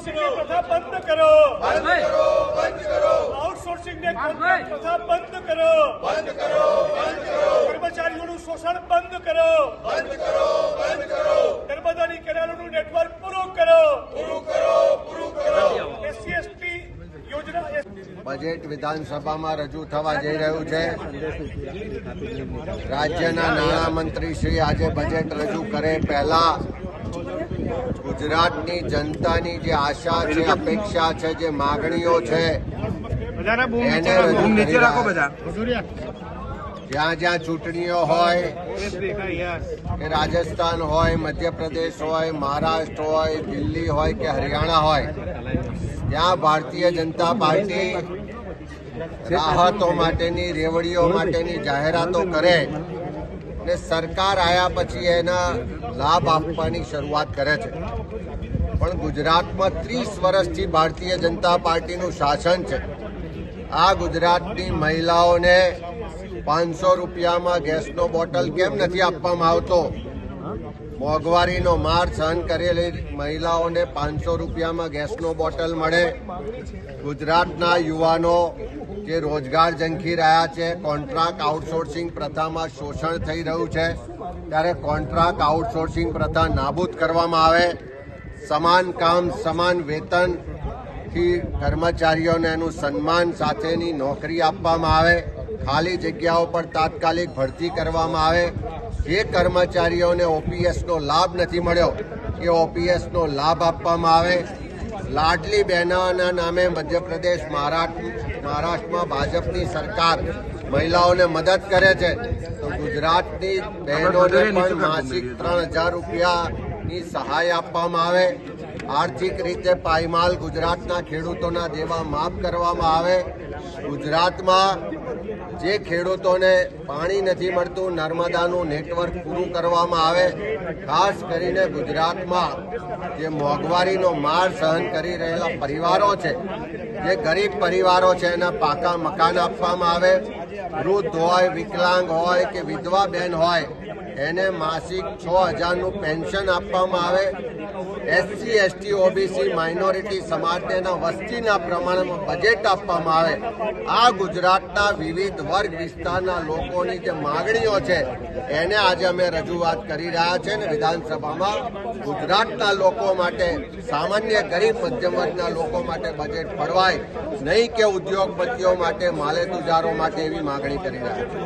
Outsourcing की प्रथा बंद करो, आउटसोर्सिंग ने प्रथा बंद करो, कर्मचारीओનું શોષણ બંધ કરો, નર્મદાની કેનાલોનું નેટવર્ક પૂરું કરો, એસસી એસટી યોજના બજેટ વિધાનસભામાં રજૂ થવા જઈ રહ્યું છે। રાજ્યના નાણામંત્રી શ્રી આજે બજેટ રજૂ કરે પહેલા ગુજરાતની જનતાની જે આશા છે, અપેક્ષા છે, જે માગણીઓ છે એને રજૂ કરી રહ્યા છે। જ્યાં જ્યાં ચૂંટણીઓ હોય કે રાજસ્થાન હોય, મધ્યપ્રદેશ હોય, મહારાષ્ટ્ર હોય, દિલ્હી હોય કે હરિયાણા હોય, ત્યાં ભારતીય જનતા પાર્ટી રાહતો માટેની, રેવડીઓ માટેની જાહેરાતો કરે અને સરકાર આવ્યા પછી એના લાભ આપવાની શરૂઆત કરે છે। પણ ગુજરાતમાં 30 વર્ષથી ભારતીય જનતા પાર્ટીનું શાસન છે। આ ગુજરાતની મહિલાઓને 500 રૂપિયામાં ગેસનો બોટલ કેમ નથી આપવામાં આવતો? મોંઘવારીનો માર સહન કરેલી મહિલાઓને 500 રૂપિયામાં ગેસનો બોટલ મળે। ગુજરાતના યુવાનો જે રોજગાર ઝંખી રહ્યા છે, કોન્ટ્રાક્ટ આઉટસોર્સિંગ પ્રથામાં શોષણ થઈ રહ્યું છે, ત્યારે કોન્ટ્રાક્ટ આઉટસોર્સિંગ પ્રથા નાબૂદ કરવામાં આવે। સમાન કામ સમાન વેતનથી કર્મચારીઓને એનું સન્માન સાથેની નોકરી આપવામાં આવે। ખાલી જગ્યાઓ પર તાત્કાલિક ભરતી કરવામાં આવે। જે કર્મચારીઓને ઓપીએસનો લાભ નથી મળ્યો એ ઓપીએસનો લાભ આપવામાં આવે। લાડલી બહેનોના નામે મધ્યપ્રદેશ, મહારાષ્ટ્રમાં ભાજપની સરકાર મહિલાઓને મદદ કરે છે, તો ગુજરાતની બહેનોને પણ માસિક 3000 રૂપિયાની સહાય આપવામાં આવે। આર્થિક રીતે પાયમાલ ગુજરાતના ખેડૂતોના દેવા માફ કરવામાં આવે। ગુજરાતમાં જે ખેડૂતોને પાણી નથી મળતું, નર્મદાનું નેટવર્ક પૂરું કરવામાં આવે। ખાસ કરીને ગુજરાતમાં જે મોંઘવારીનો માર સહન કરી રહેલા પરિવારો છે, જે ગરીબ પરિવારો છે, એના પાકા મકાન આપવામાં આવે। વૃદ્ધ હોય, વિકલાંગ હોય કે વિધવા બેન હોય, એને માસિક 6000નું પેન્શન આપવામાં આવે। એસસી એસટી ઓબીસી માઇનોરિટી સમાજને એના વસ્તીના પ્રમાણમાં બજેટ આપવામાં આવે। આ ગુજરાતના વિવિધ વર્ગ વિસ્તારના લોકોની જે માગણીઓ છે એને આજે અમે રજૂઆત કરી રહ્યા છે અને વિધાનસભામાં ગુજરાતના લોકો માટે, સામાન્ય ગરીબ મધ્યમ વર્ગના લોકો માટે બજેટ ફળવાય નહીં કે ઉદ્યોગપતિઓ માટે, માલેતુજારો માટે એવી માગણી કરી રહ્યા છે।